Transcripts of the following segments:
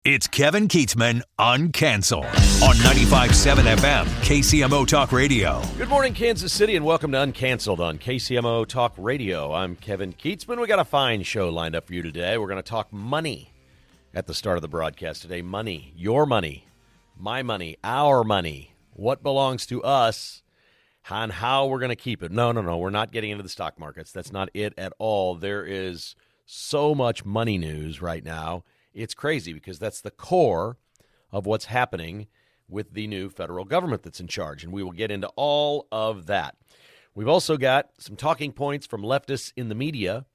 It's Kevin Keatsman Uncanceled on 95.7 FM, KCMO Talk Radio. Good morning, Kansas City, and welcome to Uncanceled on KCMO Talk Radio. I'm Kevin Keatsman. We got a fine show lined up for you today. We're going to talk money at the start of the broadcast today. Money, your money, my money, our money, what belongs to us, and how we're going to keep it. No, we're not getting into the stock markets. That's not it at all. There is so much money news right now. It's crazy because that's the core of what's happening with the new federal government that's in charge, and we will get into all of that. We've also got some talking points from leftists in the media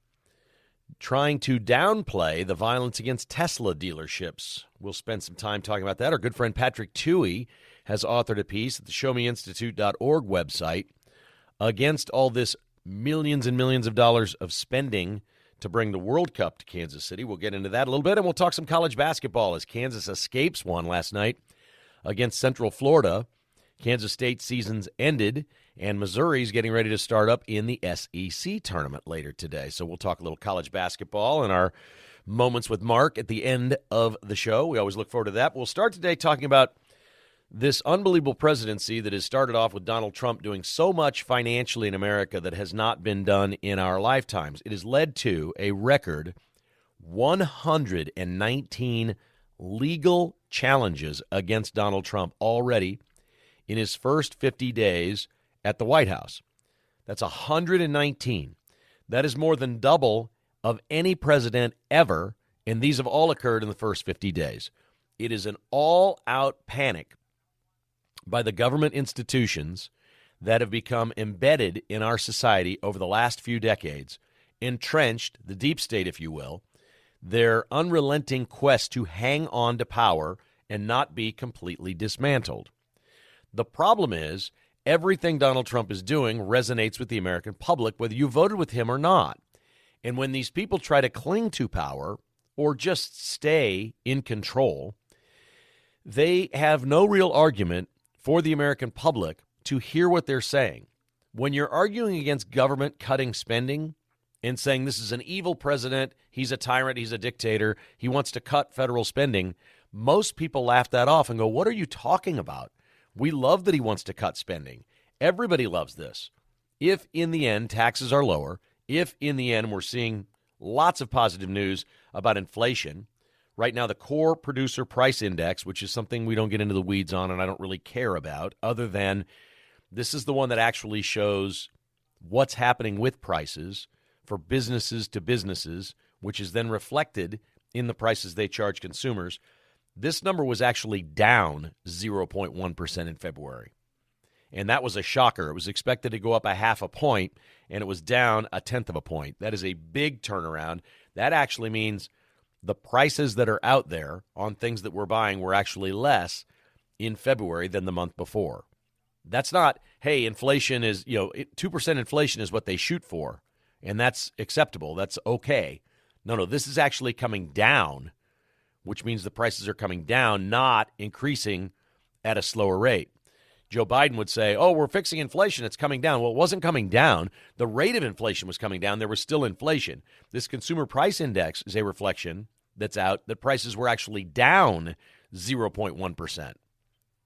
trying to downplay the violence against Tesla dealerships. We'll spend some time talking about that. Our good friend Patrick Tuohy has authored a piece at the showmeinstitute.org website against all this millions and millions of dollars of spending to bring the World Cup to Kansas City. We'll get into that a little bit, and we'll talk some college basketball as Kansas escapes one last night against Central Florida. Kansas State season's ended, and Missouri's getting ready to start up in the SEC tournament later today. So we'll talk a little college basketball in our Moments with Mark at the end of the show. We always look forward to that. We'll start today talking about this unbelievable presidency that has started off with Donald Trump doing so much financially in America that has not been done in our lifetimes. It has led to a record 119 legal challenges against Donald Trump already in his first 50 days at the White House. That's 119. That is more than double of any president ever, and these have all occurred in the first 50 days. It is an all-out panic by the government institutions that have become embedded in our society over the last few decades, entrenched, the deep state, if you will, their unrelenting quest to hang on to power and not be completely dismantled. The problem is, everything Donald Trump is doing resonates with the American public, whether you voted with him or not. And when these people try to cling to power or just stay in control, they have no real argument for the American public to hear what they're saying. When you're arguing against government cutting spending and saying this is an evil president, he's a tyrant, he's a dictator, he wants to cut federal spending, most people laugh that off and go, what are you talking about? We love that he wants to cut spending. Everybody loves this. If in the end taxes are lower, if in the end we're seeing lots of positive news about inflation. Right now, the core producer price index, which is something we don't get into the weeds on and I don't really care about, other than this is the one that actually shows what's happening with prices for businesses to businesses, which is then reflected in the prices they charge consumers. This number was actually down 0.1% in February. And that was a shocker. It was expected to go up 0.5 point, and it was down 0.1 of a point. That is a big turnaround. That actually means the prices that are out there on things that we're buying were actually less in February than the month before. That's not, hey, inflation is, 2% inflation is what they shoot for, and that's acceptable. That's okay. No, this is actually coming down, which means the prices are coming down, not increasing at a slower rate. Joe Biden would say, oh, we're fixing inflation, it's coming down. Well, it wasn't coming down. The rate of inflation was coming down. There was still inflation. This consumer price index is a reflection that's out that prices were actually down 0.1%.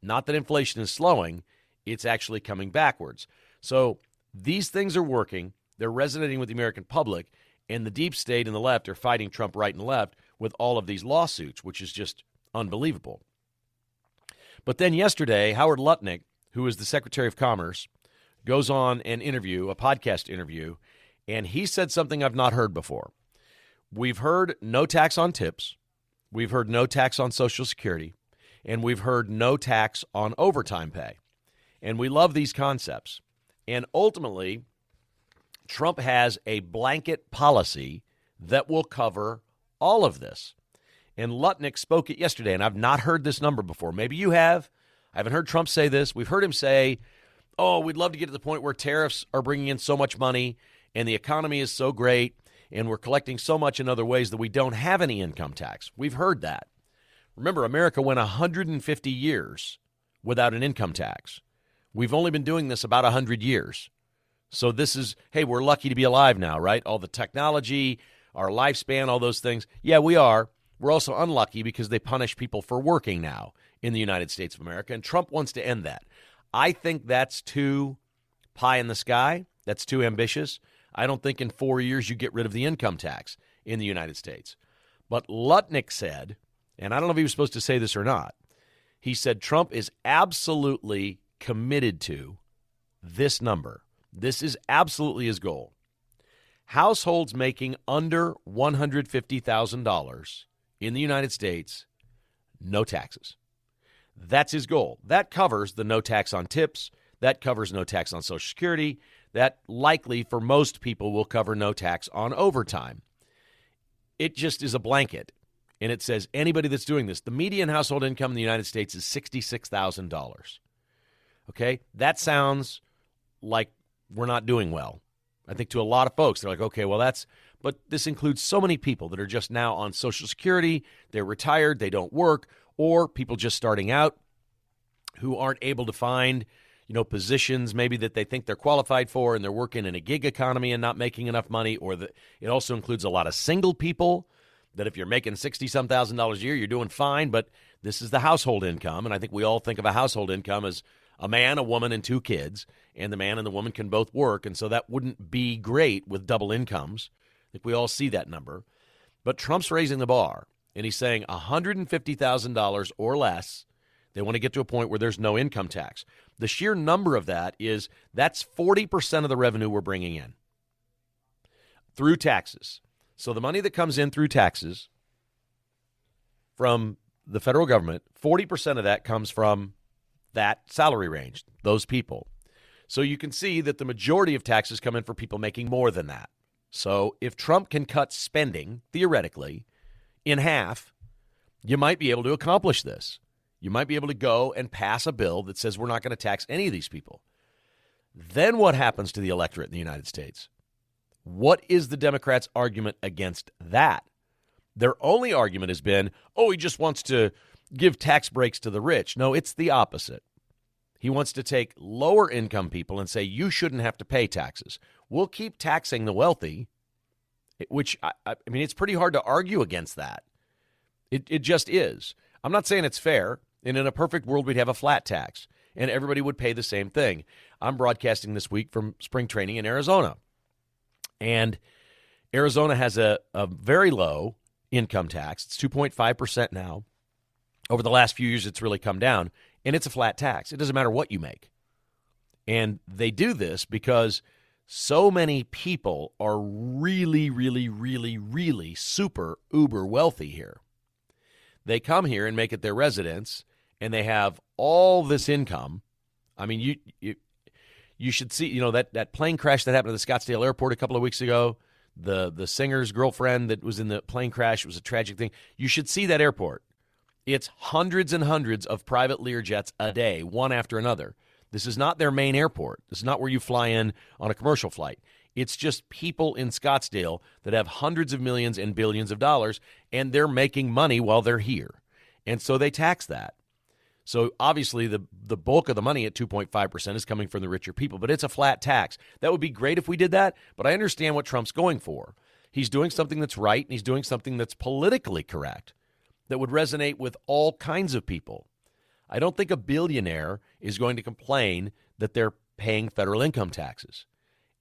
Not that inflation is slowing, it's actually coming backwards. So these things are working. They're resonating with the American public, and the deep state and the left are fighting Trump right and left with all of these lawsuits, which is just unbelievable. But then yesterday, Howard Lutnick, who is the Secretary of Commerce, goes on an interview, a podcast interview, and he said something I've not heard before. We've heard no tax on tips, we've heard no tax on Social Security, and we've heard no tax on overtime pay. And we love these concepts. And ultimately, Trump has a blanket policy that will cover all of this. And Lutnick spoke it yesterday, and I've not heard this number before. Maybe you have. I haven't heard Trump say this. We've heard him say, oh, we'd love to get to the point where tariffs are bringing in so much money and the economy is so great and we're collecting so much in other ways that we don't have any income tax. We've heard that. Remember, America went 150 years without an income tax. We've only been doing this about 100 years. So this is, hey, we're lucky to be alive now, right? All the technology, our lifespan, all those things. Yeah, we are. We're also unlucky because they punish people for working now in the United States of America, and Trump wants to end that. I think that's too pie in the sky. That's too ambitious. I don't think in 4 years you get rid of the income tax in the United States. But Lutnick said, and I don't know if he was supposed to say this or not, he said Trump is absolutely committed to this number. This is absolutely his goal. Households making under $150,000 in the United States, no taxes. That's his goal. That covers the no tax on tips. That covers no tax on Social Security. That likely, for most people, will cover no tax on overtime. It just is a blanket, and it says anybody that's doing this. The median household income in the United States is $66,000. Okay? That sounds like we're not doing well. I think to a lot of folks, they're like, okay, well, but this includes so many people that are just now on Social Security, they're retired, they don't work, or people just starting out who aren't able to find, positions maybe that they think they're qualified for, and they're working in a gig economy and not making enough money, or it also includes a lot of single people that if you're making $60-some thousand a year, you're doing fine, but this is the household income, and I think we all think of a household income as a man, a woman, and 2 kids, and the man and the woman can both work, and so that wouldn't be great with double incomes. I think we all see that number. But Trump's raising the bar, and he's saying $150,000 or less, they want to get to a point where there's no income tax. The sheer number of that's 40% of the revenue we're bringing in through taxes. So the money that comes in through taxes from the federal government, 40% of that comes from that salary range, those people. So you can see that the majority of taxes come in for people making more than that. So if Trump can cut spending, theoretically, in half, you might be able to accomplish this. You might be able to go and pass a bill that says we're not going to tax any of these people. Then what happens to the electorate in the United States? What is the Democrats' argument against that? Their only argument has been, he just wants to give tax breaks to the rich. No, it's the opposite. He wants to take lower income people and say, you shouldn't have to pay taxes. We'll keep taxing the wealthy, which, I mean, it's pretty hard to argue against that. It just is. I'm not saying it's fair, and in a perfect world, we'd have a flat tax, and everybody would pay the same thing. I'm broadcasting this week from spring training in Arizona, and Arizona has a very low income tax. It's 2.5% now. Over the last few years, it's really come down, and it's a flat tax. It doesn't matter what you make. And they do this because so many people are really, really, really, really super uber wealthy here. They come here and make it their residence, and they have all this income. I mean, you should see, that plane crash that happened at the Scottsdale airport a couple of weeks ago, the singer's girlfriend that was in the plane crash, it was a tragic thing. You should see that airport. It's hundreds and hundreds of private Learjets a day, one after another. This is not their main airport. This is not where you fly in on a commercial flight. It's just people in Scottsdale that have hundreds of millions and billions of dollars, and they're making money while they're here. And so they tax that. So obviously the bulk of the money at 2.5% is coming from the richer people, but it's a flat tax. That would be great if we did that, but I understand what Trump's going for. He's doing something that's right, and he's doing something that's politically correct that would resonate with all kinds of people. I don't think a billionaire is going to complain that they're paying federal income taxes.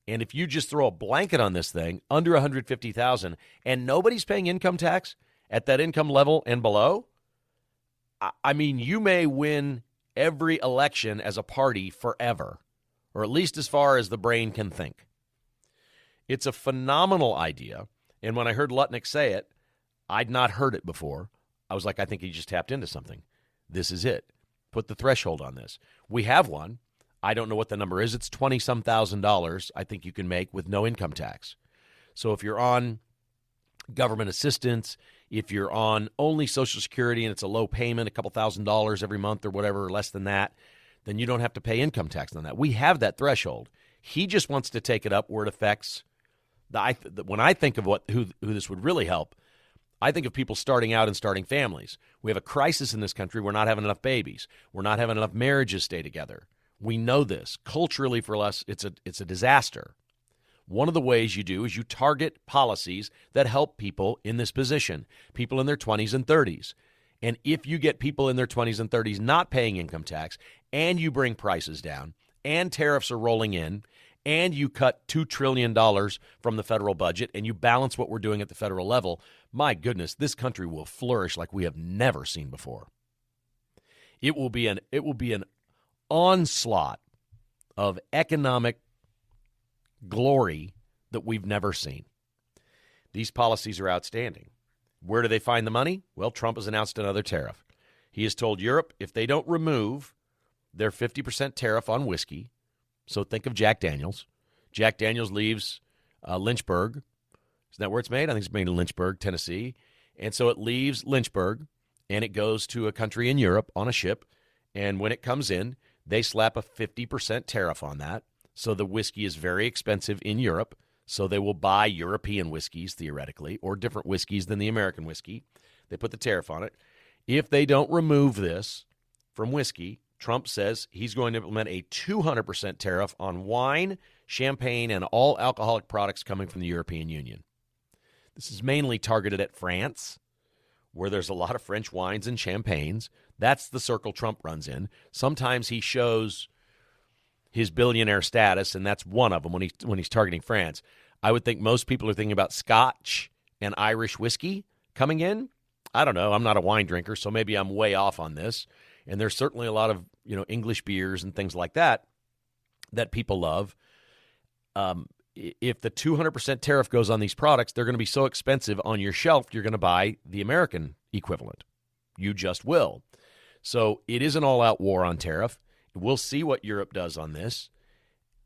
And if you just throw a blanket on this thing, under $150,000, and nobody's paying income tax at that income level and below, I mean, you may win every election as a party forever, or at least as far as the brain can think. It's a phenomenal idea, and when I heard Lutnick say it, I'd not heard it before. I was like, I think he just tapped into something. This is it. Put the threshold on this. We have one. I don't know what the number is. It's $20-some thousand I think you can make with no income tax. So if you're on government assistance, if you're on only Social Security and it's a low payment, a couple $1,000s every month or whatever, or less than that, then you don't have to pay income tax on that. We have that threshold. He just wants to take it up where it affects when I think of who this would really help, I think of people starting out and starting families. We have a crisis in this country. We're not having enough babies. We're not having enough marriages stay together. We know this. Culturally for us, it's a disaster. One of the ways you do is you target policies that help people in this position, people in their 20s and 30s. And if you get people in their 20s and 30s not paying income tax, and you bring prices down, and tariffs are rolling in, and you cut $2 trillion from the federal budget, and you balance what we're doing at the federal level, my goodness, this country will flourish like we have never seen before. It will be an onslaught of economic glory that we've never seen. These policies are outstanding. Where do they find the money? Well, Trump has announced another tariff. He has told Europe if they don't remove their 50% tariff on whiskey, so think of Jack Daniels. Jack Daniels leaves Lynchburg. Isn't that where it's made? I think it's made in Lynchburg, Tennessee. And so it leaves Lynchburg, and it goes to a country in Europe on a ship. And when it comes in, they slap a 50% tariff on that. So the whiskey is very expensive in Europe. So they will buy European whiskeys, theoretically, or different whiskeys than the American whiskey. They put the tariff on it. If they don't remove this from whiskey, Trump says he's going to implement a 200% tariff on wine, champagne, and all alcoholic products coming from the European Union. This is mainly targeted at France, where there's a lot of French wines and champagnes. That's the circle Trump runs in. Sometimes he shows his billionaire status, and that's one of them when he's targeting France. I would think most people are thinking about Scotch and Irish whiskey coming in. I don't know. I'm not a wine drinker, so maybe I'm way off on this. And there's certainly a lot of English beers and things like that that people love. If the 200% tariff goes on these products, they're going to be so expensive on your shelf, you're going to buy the American equivalent. You just will. So it is an all-out war on tariff. We'll see what Europe does on this.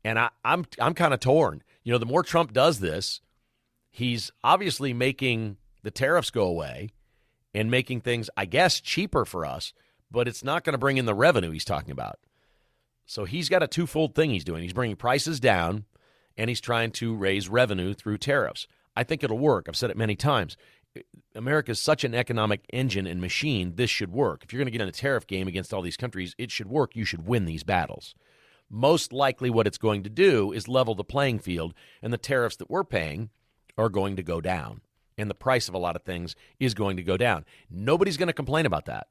And I'm kind of torn. The more Trump does this, he's obviously making the tariffs go away and making things, I guess, cheaper for us, but it's not going to bring in the revenue he's talking about. So he's got a twofold thing he's doing. He's bringing prices down, and he's trying to raise revenue through tariffs. I think it'll work. I've said it many times. America is such an economic engine and machine, this should work. If you're going to get in a tariff game against all these countries, it should work. You should win these battles. Most likely what it's going to do is level the playing field, and the tariffs that we're paying are going to go down, and the price of a lot of things is going to go down. Nobody's going to complain about that.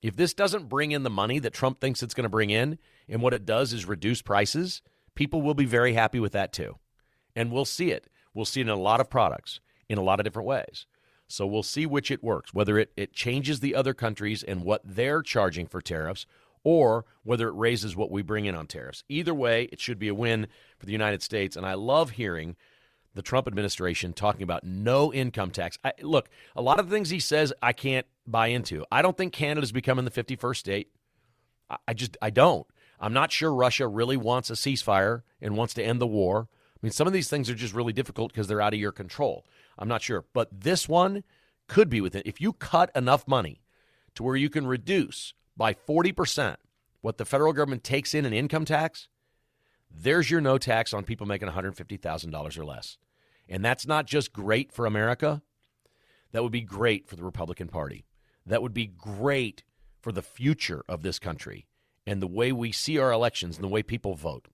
If this doesn't bring in the money that Trump thinks it's going to bring in, and what it does is reduce prices, people will be very happy with that too. And we'll see it. We'll see it in a lot of products, in a lot of different ways. So we'll see which it works, whether it changes the other countries and what they're charging for tariffs, or whether it raises what we bring in on tariffs. Either way, it should be a win for the United States. And I love hearing the Trump administration talking about no income tax. Look, a lot of the things he says I can't buy into. I don't think Canada's becoming the 51st state. I don't. I'm not sure Russia really wants a ceasefire and wants to end the war. I mean, some of these things are just really difficult because they're out of your control. I'm not sure. But this one could be within. If you cut enough money to where you can reduce by 40% what the federal government takes in income tax, there's your no tax on people making $150,000 or less. And that's not just great for America. That would be great for the Republican Party. That would be great for the future of this country and the way we see our elections and the way people vote.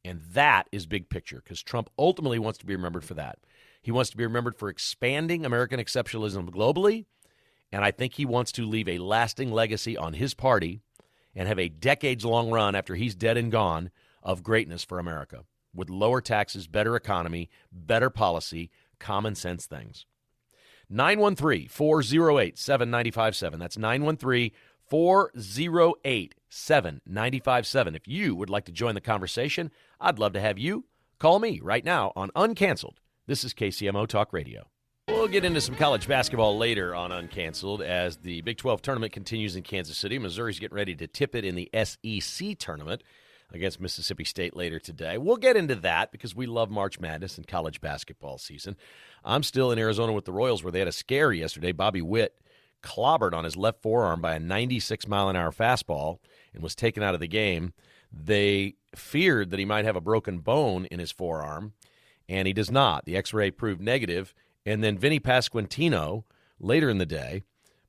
And that is big picture, because Trump ultimately wants to be remembered for that. He wants to be remembered for expanding American exceptionalism globally, and I think he wants to leave a lasting legacy on his party and have a decades-long run after he's dead and gone of greatness for America, with lower taxes, better economy, better policy, common sense things. 913-408-7957. That's 913-408-7957. If you would like to join the conversation, I'd love to have you call me right now on Uncanceled. This is KCMO Talk Radio. We'll get into some college basketball later on Uncanceled as the Big 12 tournament continues in Kansas City. Missouri's getting ready to tip it in the SEC tournament against Mississippi State later today. We'll get into that because we love March Madness and college basketball season. I'm still in Arizona with the Royals, where they had a scare yesterday. Bobby Witt clobbered on his left forearm by a 96-mile-an-hour fastball and was taken out of the game. They feared that he might have a broken bone in his forearm, and he does not. The X-ray proved negative. And then Vinny Pasquantino, later in the day,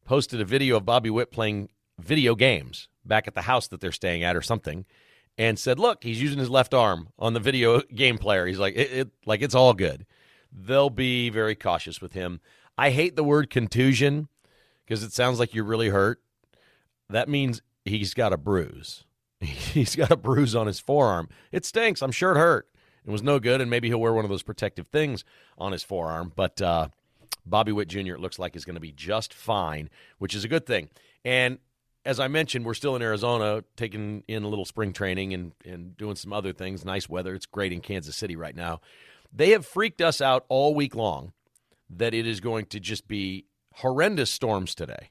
posted a video of Bobby Witt playing video games back at the house that they're staying at or something. and said, look, he's using his left arm on the video game player. He's like, it's all good. They'll be very cautious with him. I hate the word contusion because it sounds like you're really hurt. That means he's got a bruise. He's got a bruise on his forearm. It stinks. I'm sure it hurt. It was no good, and maybe he'll wear one of those protective things on his forearm. But Bobby Witt Jr., it looks like, is going to be just fine, which is a good thing. And as I mentioned, we're still in Arizona taking in a little spring training and doing some other things. Nice weather. It's great in Kansas City right now. They have freaked us out all week long that it is going to just be horrendous storms today,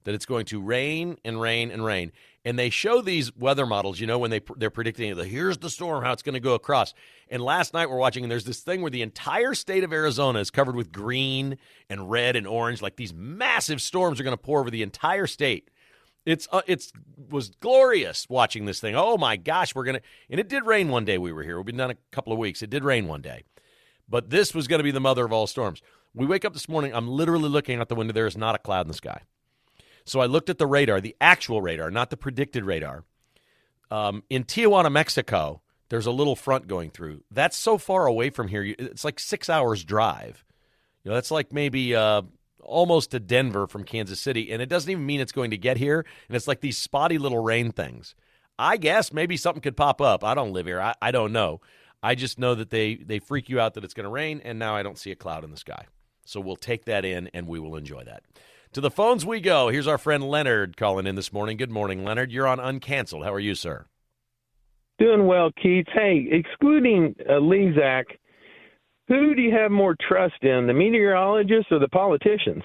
that it's going to rain and rain and rain. And they show these weather models, when they're predicting, here's the storm, how it's going to go across. And last night we're watching, and there's this thing where the entire state of Arizona is covered with green and red and orange, like these massive storms are going to pour over the entire state. It was glorious watching this thing. Oh, my gosh, and it did rain one day we were here. We've been done a couple of weeks. It did rain one day. But this was going to be the mother of all storms. We wake up this morning, I'm literally looking out the window. There is not a cloud in the sky. So I looked at the radar, the actual radar, not the predicted radar. In Tijuana, Mexico, there's a little front going through. That's so far away from here. It's like 6 hours drive. That's like maybe almost to Denver from Kansas City, and it doesn't even mean it's going to get here. And it's like these spotty little rain things. I guess maybe something could pop up. I don't live here. I don't know. I just know that they freak you out that it's going to rain, and now I don't see a cloud in the sky. So we'll take that in, and we will enjoy that. To the phones we go. Here's our friend Leonard calling in this morning. Good morning, Leonard. You're on Uncanceled. How are you, sir? Doing well, Keith. Hey, excluding Lezak, who do you have more trust in, the meteorologists or the politicians?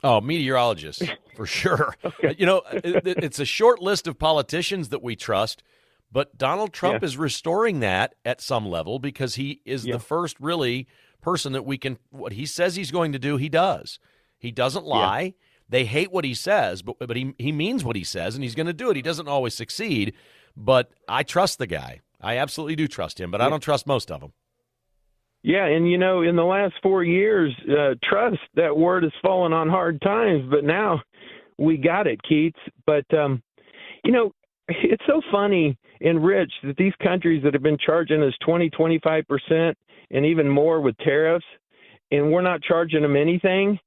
Oh, meteorologists, for sure. Okay. It's a short list of politicians that we trust, but Donald Trump is restoring that at some level because he is the first really person that we can – what he says he's going to do, he does. He doesn't lie. Yeah. They hate what he says, but he means what he says, and he's going to do it. He doesn't always succeed, but I trust the guy. I absolutely do trust him, but I don't trust most of them. Yeah, and, in the last 4 years, trust, that word has fallen on hard times, but now we got it, Keith. But, it's so funny and rich that these countries that have been charging us 20-25% and even more with tariffs, and we're not charging them anything.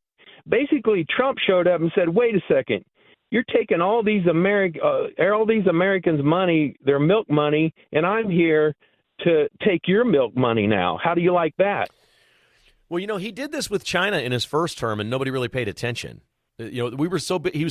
Basically, Trump showed up and said, wait a second, you're taking all these Americans' money, their milk money, and I'm here to take your milk money now. How do you like that? Well, he did this with China in his first term, and nobody really paid attention. He was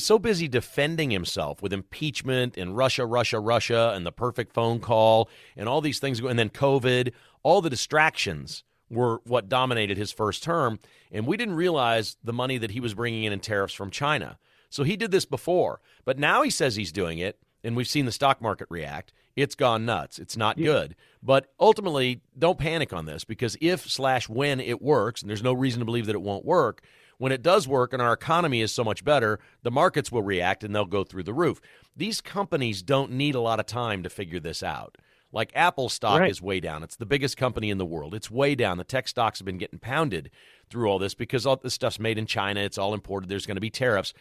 so busy defending himself with impeachment and Russia, and the perfect phone call and all these things, and then COVID, all the distractions were what dominated his first term, and we didn't realize the money that he was bringing in tariffs from China. So he did this before, but now he says he's doing it, and we've seen the stock market react. It's gone nuts. It's not good. But ultimately, don't panic on this, because if/when it works, and there's no reason to believe that it won't work, when it does work and our economy is so much better, the markets will react and they'll go through the roof. These companies don't need a lot of time to figure this out. Like Apple stock is way down. It's the biggest company in the world. It's way down. The tech stocks have been getting pounded through all this because all this stuff's made in China. It's all imported. There's going to be tariffs.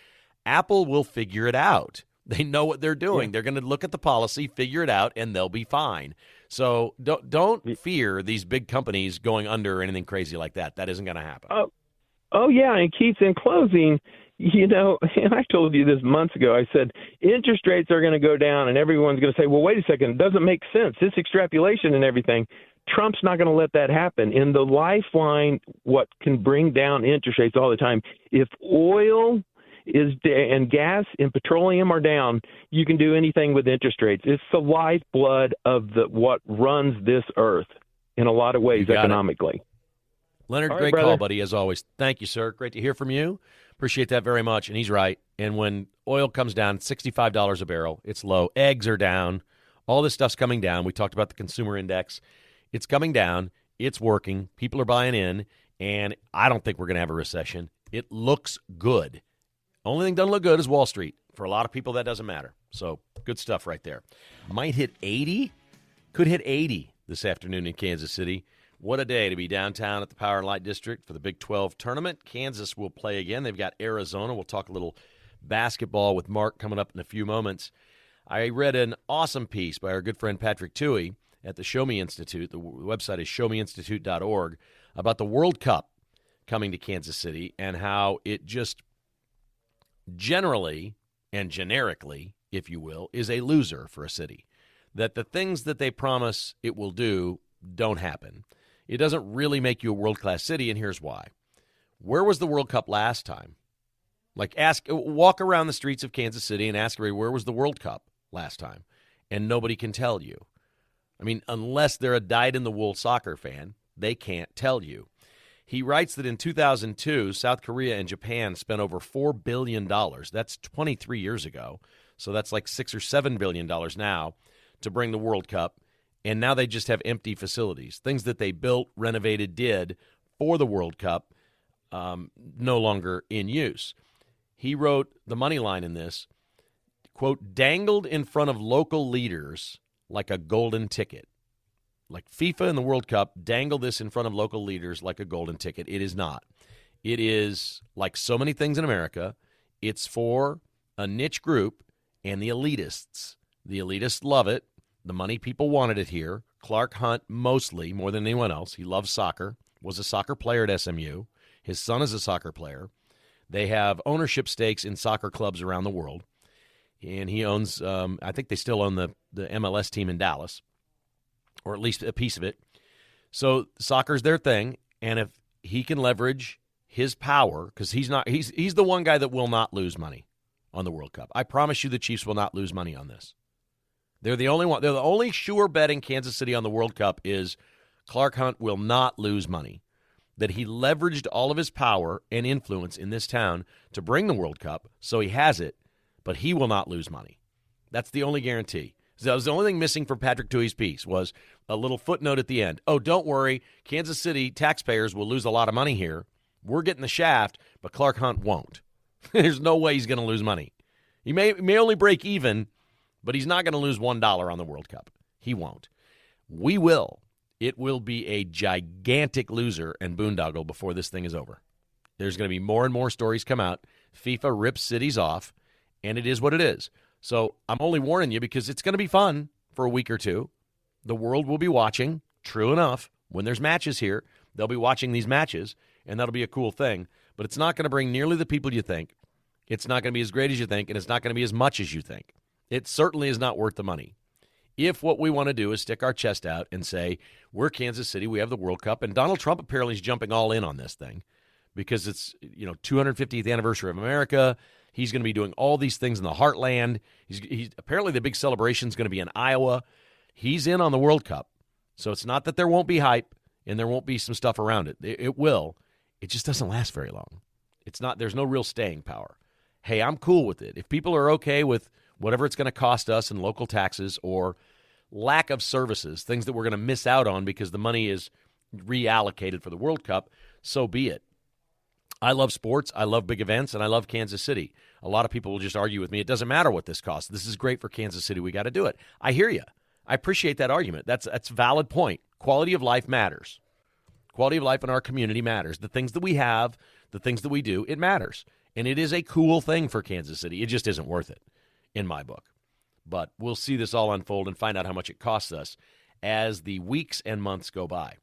Apple will figure it out. They know what they're doing. Yeah. They're going to look at the policy, figure it out, and they'll be fine. So don't fear these big companies going under or anything crazy like that. That isn't going to happen. Oh, yeah, and Keith, in closing, and I told you this months ago, I said interest rates are going to go down, and everyone's going to say, well, wait a second, it doesn't make sense. This extrapolation and everything. Trump's not going to let that happen. In the lifeline, what can bring down interest rates all the time, if oil and gas and petroleum are down, you can do anything with interest rates. It's the lifeblood of what runs this earth in a lot of ways economically. Leonard, great call, buddy, as always. Thank you, sir. Great to hear from you. Appreciate that very much. And he's right. And when oil comes down, $65 a barrel, it's low. Eggs are down. All this stuff's coming down. We talked about the consumer index. It's coming down. It's working. People are buying in. And I don't think we're going to have a recession. It looks good. Only thing doesn't look good is Wall Street. For a lot of people, that doesn't matter. So good stuff right there. Might hit 80. Could hit 80 this afternoon in Kansas City. What a day to be downtown at the Power and Light District for the Big 12 tournament. Kansas will play again. They've got Arizona. We'll talk a little basketball with Mark coming up in a few moments. I read an awesome piece by our good friend Patrick Tuohy at the Show Me Institute. The website is showmeinstitute.org about the World Cup coming to Kansas City and how it just generally and generically, if you will, is a loser for a city. That the things that they promise it will do don't happen. It doesn't really make you a world-class city, and here's why. Where was the World Cup last time? Like, walk around the streets of Kansas City and ask everybody, where was the World Cup last time? And nobody can tell you. I mean, unless they're a dyed-in-the-wool soccer fan, they can't tell you. He writes that in 2002, South Korea and Japan spent over $4 billion. That's 23 years ago. So that's like $6 or $7 billion now to bring the World Cup. And now they just have empty facilities. Things that they built, renovated, did for the World Cup, no longer in use. He wrote the money line in this, quote, dangled in front of local leaders like a golden ticket. Like FIFA and the World Cup dangle this in front of local leaders like a golden ticket. It is not. It is, like so many things in America, it's for a niche group and the elitists. The elitists love it. The money people wanted it here. Clark Hunt mostly, more than anyone else. He loves soccer, was a soccer player at SMU. His son is a soccer player. They have ownership stakes in soccer clubs around the world. And he owns, I think they still own the MLS team in Dallas, or at least a piece of it. So soccer's their thing, and if he can leverage his power, because he's the one guy that will not lose money on the World Cup. I promise you the Chiefs will not lose money on this. They're the only one. They're the only sure bet in Kansas City on the World Cup is Clark Hunt will not lose money. That he leveraged all of his power and influence in this town to bring the World Cup, so he has it, but he will not lose money. That's the only guarantee. So that was the only thing missing from Patrick Tuohy's piece was a little footnote at the end. Oh, don't worry, Kansas City taxpayers will lose a lot of money here. We're getting the shaft, but Clark Hunt won't. There's no way he's going to lose money. He may only break even, but he's not going to lose $1 on the World Cup. He won't. We will. It will be a gigantic loser and boondoggle before this thing is over. There's going to be more and more stories come out. FIFA rips cities off, and it is what it is. So I'm only warning you because it's going to be fun for a week or two. The world will be watching, true enough, when there's matches here. They'll be watching these matches, and that'll be a cool thing. But it's not going to bring nearly the people you think. It's not going to be as great as you think, and it's not going to be as much as you think. It certainly is not worth the money. If what we want to do is stick our chest out and say, we're Kansas City, we have the World Cup, and Donald Trump apparently is jumping all in on this thing because it's 250th anniversary of America. He's going to be doing all these things in the heartland. He's apparently the big celebration is going to be in Iowa. He's in on the World Cup. So it's not that there won't be hype and there won't be some stuff around it. It will. It just doesn't last very long. There's no real staying power. Hey, I'm cool with it. If people are okay with whatever it's going to cost us in local taxes or lack of services, things that we're going to miss out on because the money is reallocated for the World Cup, so be it. I love sports, I love big events, and I love Kansas City. A lot of people will just argue with me, it doesn't matter what this costs. This is great for Kansas City. We got to do it. I hear you. I appreciate that argument. That's a valid point. Quality of life matters. Quality of life in our community matters. The things that we have, the things that we do, it matters. And it is a cool thing for Kansas City. It just isn't worth it in my book. But we'll see this all unfold and find out how much it costs us as the weeks and months go by.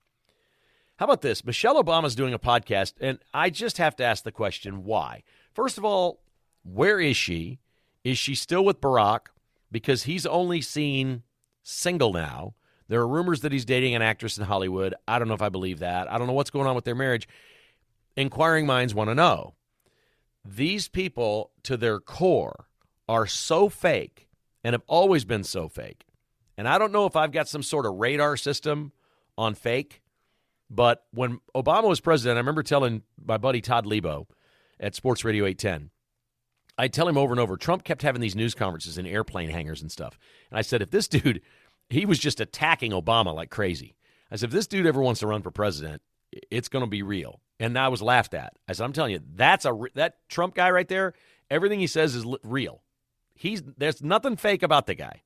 How about this? Michelle Obama's doing a podcast, and I just have to ask the question, why? First of all, where is she? Is she still with Barack? Because he's only seen single now. There are rumors that he's dating an actress in Hollywood. I don't know if I believe that. I don't know what's going on with their marriage. Inquiring minds want to know. These people, to their core, are so fake and have always been so fake. And I don't know if I've got some sort of radar system on fake, but when Obama was president, I remember telling my buddy Todd Lebo at Sports Radio 810, I'd tell him over and over, Trump kept having these news conferences in airplane hangars and stuff. And I said, if this dude, he was just attacking Obama like crazy. I said, if this dude ever wants to run for president, it's going to be real. And I was laughed at. I said, I'm telling you, that Trump guy right there, everything he says is real. There's nothing fake about the guy.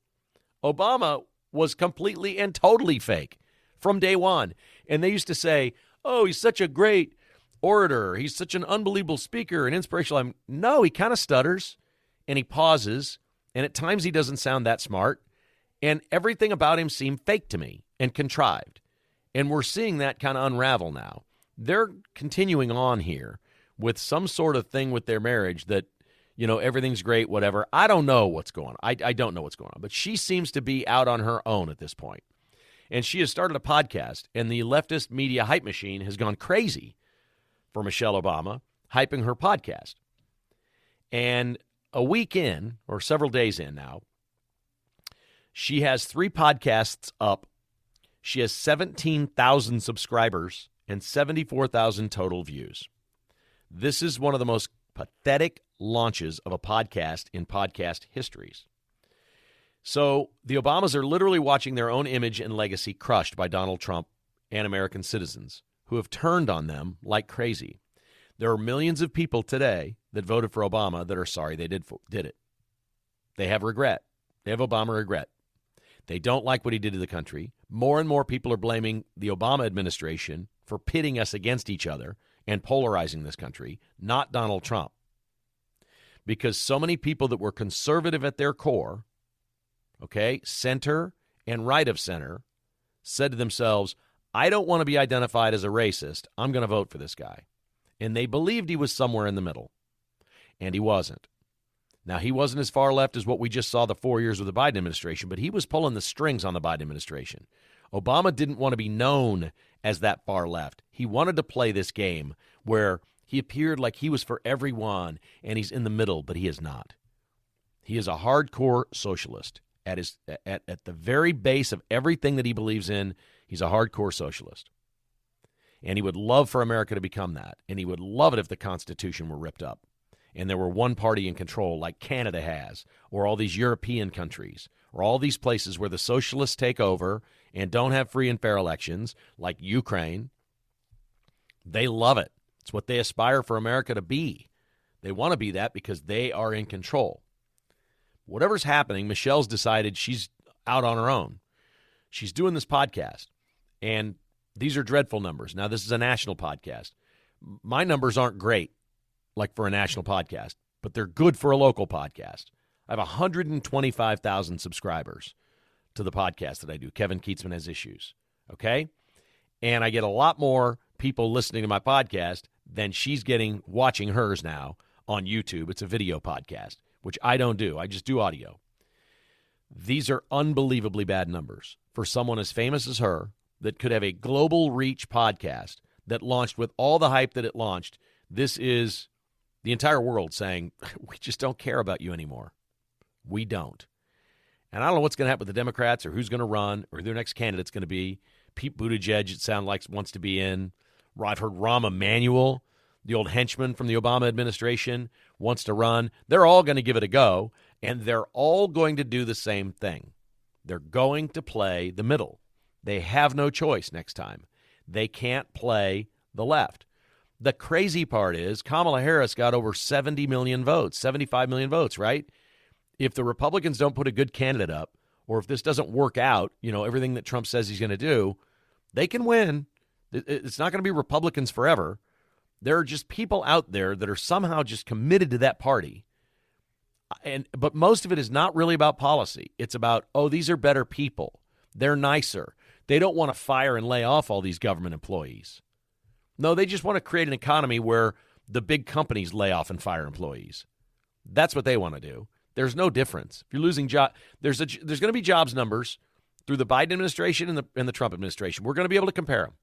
Obama was completely and totally fake from day one. And they used to say, oh, he's such a great orator. He's such an unbelievable speaker and inspirational. No, he kind of stutters and he pauses And at times he doesn't sound that smart. And everything about him seemed fake to me and contrived. And we're seeing that kind of unravel now. They're continuing on here with some sort of thing with their marriage that, everything's great, whatever. I don't know what's going on. I don't know what's going on. But she seems to be out on her own at this point. And she has started a podcast, and the leftist media hype machine has gone crazy for Michelle Obama, hyping her podcast. And a week in, or several days in now, she has 3 podcasts up. She has 17,000 subscribers and 74,000 total views. This is one of the most pathetic launches of a podcast in podcast histories. So the Obamas are literally watching their own image and legacy crushed by Donald Trump and American citizens who have turned on them like crazy. There are millions of people today that voted for Obama that are sorry they did it. They have regret. They have Obama regret. They don't like what he did to the country. More and more people are blaming the Obama administration for pitting us against each other and polarizing this country, not Donald Trump. Because so many people that were conservative at their core, center and right of center, said to themselves, I don't want to be identified as a racist. I'm going to vote for this guy. And they believed he was somewhere in the middle. And he wasn't. Now, he wasn't as far left as what we just saw the 4 years with the Biden administration, but he was pulling the strings on the Biden administration. Obama didn't want to be known as that far left. He wanted to play this game where he appeared like he was for everyone and he's in the middle, but he is not. He is a hardcore socialist. At the very base of everything that he believes in, he's a hardcore socialist. And he would love for America to become that. And he would love it if the Constitution were ripped up and there were one party in control like Canada has, or all these European countries, or all these places where the socialists take over and don't have free and fair elections, like Ukraine. They love it. It's what they aspire for America to be. They want to be that because they are in control. Whatever's happening, Michelle's decided she's out on her own. She's doing this podcast, and these are dreadful numbers. Now, this is a national podcast. My numbers aren't great, like for a national podcast, but they're good for a local podcast. I have 125,000 subscribers to the podcast that I do. Kevin Keatsman Has Issues, okay? And I get a lot more people listening to my podcast than she's getting watching hers now on YouTube. It's a video podcast, which I don't do. I just do audio. These are unbelievably bad numbers for someone as famous as her that could have a global reach podcast that launched with all the hype that it launched. This is the entire world saying, we just don't care about you anymore. We don't. And I don't know what's going to happen with the Democrats or who's going to run or who their next candidate's going to be. Pete Buttigieg, it sounds like, wants to be in. I've heard Rahm Emanuel, the old henchman from the Obama administration, wants to run. They're all going to give it a go, and they're all going to do the same thing. They're going to play the middle. They have no choice next time. They can't play the left. The crazy part is Kamala Harris got over 70 million votes, 75 million votes, right? If the Republicans don't put a good candidate up, or if this doesn't work out, everything that Trump says he's going to do, they can win. It's not going to be Republicans forever. There are just people out there that are somehow just committed to that party. But most of it is not really about policy. It's about, these are better people. They're nicer. They don't want to fire and lay off all these government employees. No, they just want to create an economy where the big companies lay off and fire employees. That's what they want to do. There's no difference. If you're losing jobs, there's going to be jobs numbers through the Biden administration and the Trump administration. We're going to be able to compare them.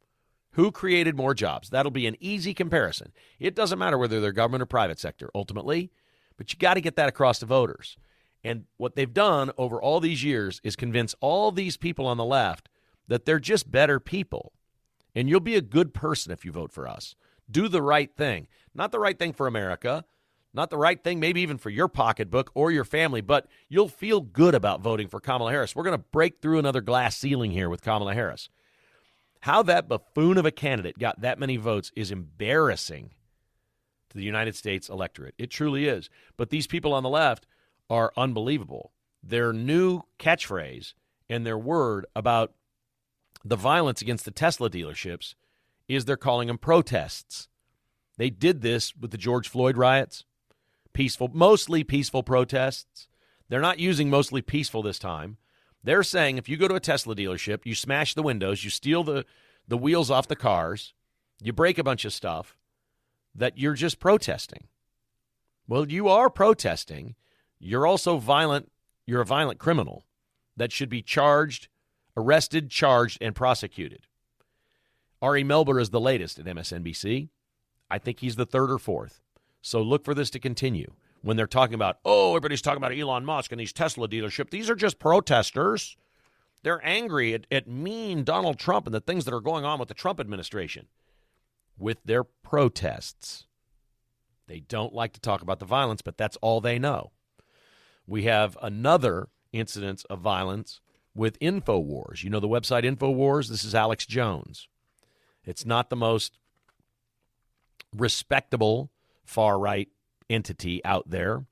Who created more jobs? That'll be an easy comparison. It doesn't matter whether they're government or private sector, ultimately, but you got to get that across to voters. And what they've done over all these years is convince all these people on the left that they're just better people. And you'll be a good person if you vote for us. Do the right thing. Not the right thing for America, not the right thing maybe even for your pocketbook or your family, but you'll feel good about voting for Kamala Harris. We're going to break through another glass ceiling here with Kamala Harris. How that buffoon of a candidate got that many votes is embarrassing to the United States electorate. It truly is. But these people on the left are unbelievable. Their new catchphrase and their word about the violence against the Tesla dealerships is they're calling them protests. They did this with the George Floyd riots, mostly peaceful protests. They're not using mostly peaceful this time. They're saying if you go to a Tesla dealership, you smash the windows, you steal the wheels off the cars, you break a bunch of stuff, that you're just protesting. Well, you are protesting. You're also violent. You're a violent criminal that should be arrested, charged, and prosecuted. Ari Melber is the latest at MSNBC. I think he's the third or fourth. So look for this to continue. When they're talking about, everybody's talking about Elon Musk and these Tesla dealerships, these are just protesters. They're angry at mean Donald Trump and the things that are going on with the Trump administration. With their protests. They don't like to talk about the violence, but that's all they know. We have another incidence of violence with InfoWars. You know the website InfoWars? This is Alex Jones. It's not the most respectable far-right entity out there.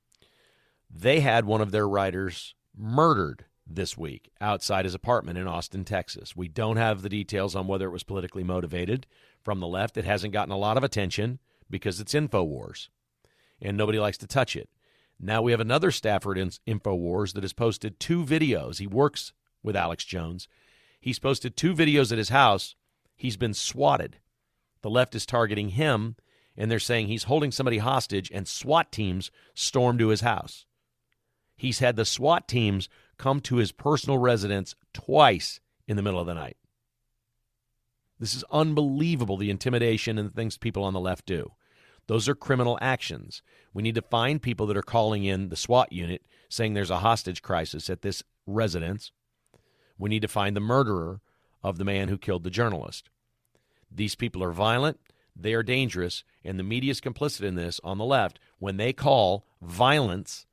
They had one of their writers murdered this week outside his apartment in Austin, Texas. We don't have the details on whether it was politically motivated from the left. It hasn't gotten a lot of attention because it's InfoWars, and nobody likes to touch it. Now we have another staffer at InfoWars that has posted 2 videos. He works with Alex Jones. He's posted 2 videos at his house. He's been swatted. The left is targeting him, and they're saying he's holding somebody hostage, and SWAT teams stormed to his house. He's had the SWAT teams come to his personal residence twice in the middle of the night. This is unbelievable, the intimidation and the things people on the left do. Those are criminal actions. We need to find people that are calling in the SWAT unit saying there's a hostage crisis at this residence. We need to find the murderer of the man who killed the journalist. These people are violent. They are dangerous, and the media is complicit in this on the left when they call violence,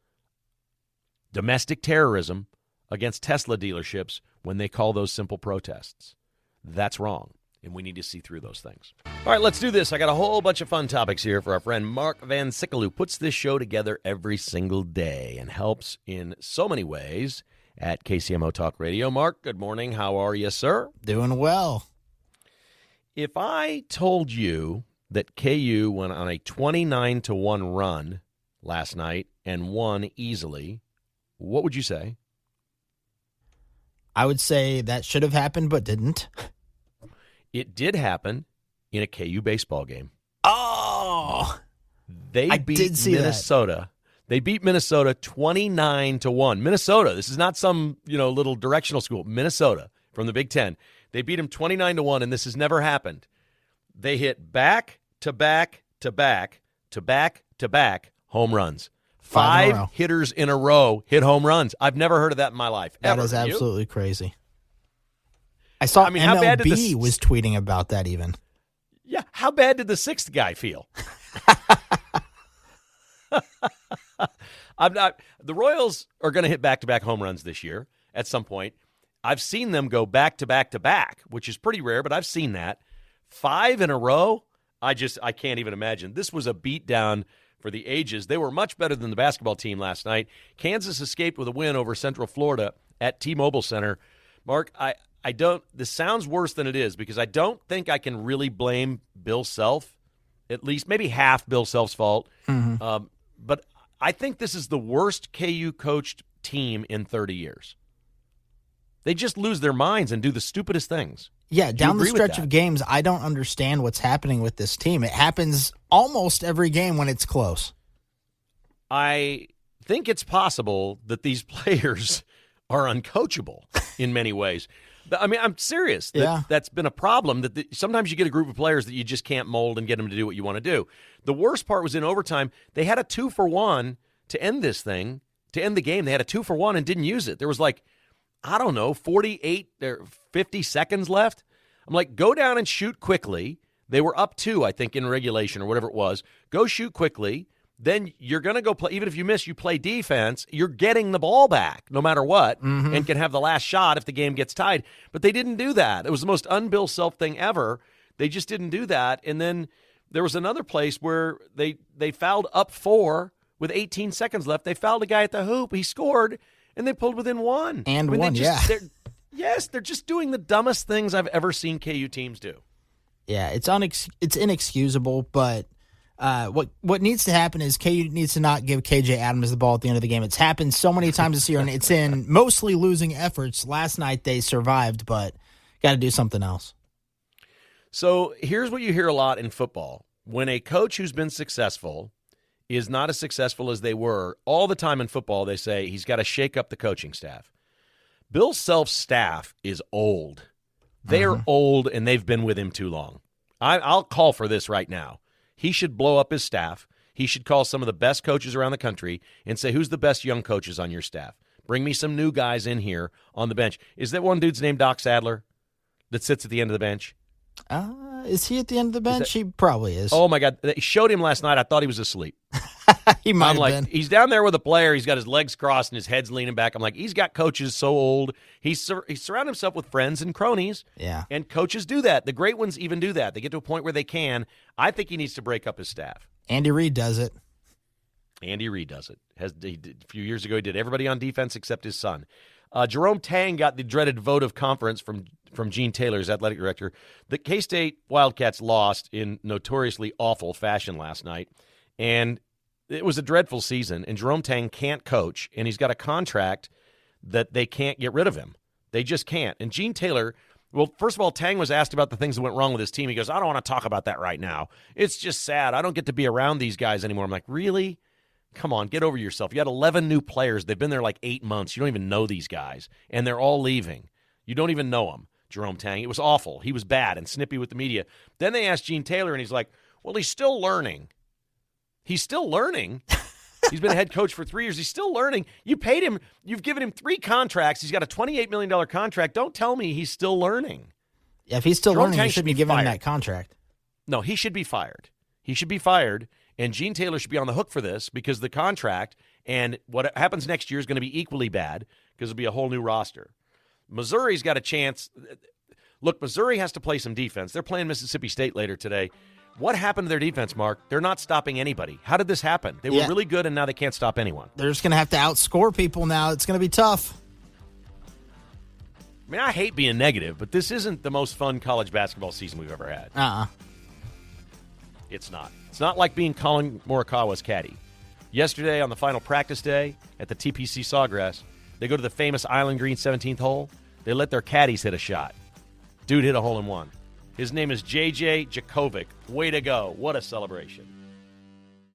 domestic terrorism against Tesla dealerships when they call those simple protests. That's wrong, and we need to see through those things. All right, let's do this. I got a whole bunch of fun topics here for our friend Mark Van Sickle, who puts this show together every single day and helps in so many ways at KCMO Talk Radio. Mark, good morning. How are you, sir? Doing well. If I told you that KU went on a 29-1 run last night and won easily, what would you say? I would say that should have happened but didn't. It did happen in a KU baseball game. Oh! They beat Minnesota. They beat Minnesota 29-1. Minnesota, this is not some, little directional school. Minnesota from the Big Ten. They beat them 29-1, and this has never happened. They hit back-to-back-to-back-to-back-to-back home runs. 5 hitters in a row hit home runs. I've never heard of that in my life. That is absolutely crazy. I saw MLB was tweeting about that even. Yeah, how bad did the 6th guy feel? The Royals are going to hit back-to-back home runs this year at some point. I've seen them go back-to-back-to-back, which is pretty rare, but I've seen that. 5 in a row, I can't even imagine. This was a beatdown for the ages. They were much better than the basketball team last night. Kansas escaped with a win over Central Florida at T-Mobile Center. Mark, this sounds worse than it is because I don't think I can really blame Bill Self, at least maybe half Bill Self's fault. Mm-hmm. But I think this is the worst KU coached team in 30 years. They just lose their minds and do the stupidest things. Yeah, down the stretch of games, I don't understand what's happening with this team. It happens almost every game when it's close. I think it's possible that these players are uncoachable in many ways. I mean, I'm serious. That's been a problem. Sometimes you get a group of players that you just can't mold and get them to do what you want to do. The worst part was in overtime. They had a 2-for-1 to end this thing, to end the game. They had a 2-for-1 and didn't use it. There was 48 or 50 seconds left. I'm like, go down and shoot quickly. They were up 2, I think, in regulation or whatever it was. Go shoot quickly. Then you're going to go play. Even if you miss, you play defense. You're getting the ball back no matter what and can have the last shot if the game gets tied. But they didn't do that. It was the most un-Bill Self thing ever. They just didn't do that. And then there was another place where they fouled up 4 with 18 seconds left. They fouled a guy at the hoop. He scored. And they pulled within 1. They're just doing the dumbest things I've ever seen KU teams do. Yeah, it's inexcusable, but What needs to happen is KU needs to not give KJ Adams the ball at the end of the game. It's happened so many times this year, and it's in mostly losing efforts. Last night they survived, but got to do something else. So here's what you hear a lot in football. When a coach who's been successful is not as successful as they were, all the time in football they say he's got to shake up the coaching staff. Bill Self's staff is old. They are old, and they've been with him too long. I'll call for this right now. He should blow up his staff. He should call some of the best coaches around the country and say, who's the best young coaches on your staff? Bring me some new guys in here on the bench. Is that one dude's named Doc Sadler that sits at the end of the bench? Is he at the end of the bench? He probably is. Oh, my God. They showed him last night. I thought he was asleep. He might have been. He's down there with a player. He's got his legs crossed and his head's leaning back. I'm like, he's got coaches so old. He's surrounded himself with friends and cronies. Yeah. And coaches do that. The great ones even do that. They get to a point where they can. I think he needs to break up his staff. Andy Reid does it. Andy Reid does it. A few years ago, he did everybody on defense except his son. Jerome Tang got the dreaded vote of confidence from Gene Taylor, his athletic director. The K-State Wildcats lost in notoriously awful fashion last night, and it was a dreadful season, and Jerome Tang can't coach, and he's got a contract that they can't get rid of him. They just can't. And Gene Taylor, well, first of all, Tang was asked about the things that went wrong with his team. He goes, I don't want to talk about that right now. It's just sad. I don't get to be around these guys anymore. I'm like, really? Come on, get over yourself. You had 11 new players. They've been there like 8 months. You don't even know these guys, and they're all leaving. You don't even know them, Jerome Tang. It was awful. He was bad and snippy with the media. Then they asked Gene Taylor, and he's like, well, he's still learning. He's still learning. He's been a head coach for 3 years. He's still learning. You paid him. You've given him 3 contracts. He's got a $28 million contract. Don't tell me he's still learning. Yeah, if he's still learning, you shouldn't be giving him that contract. No, he should be fired. He should be fired, and Gene Taylor should be on the hook for this because the contract and what happens next year is going to be equally bad because it'll be a whole new roster. Missouri's got a chance. Look, Missouri has to play some defense. They're playing Mississippi State later today. What happened to their defense, Mark? They're not stopping anybody. How did this happen? They were really good, and now they can't stop anyone. They're just going to have to outscore people now. It's going to be tough. I mean, I hate being negative, but this isn't the most fun college basketball season we've ever had. It's not. It's not like being Colin Morikawa's caddy. Yesterday, on the final practice day at the TPC Sawgrass, they go to the famous Island Green 17th hole. They let their caddies hit a shot. Dude hit a hole-in-one. His name is J.J. Jakovic. Way to go. What a celebration.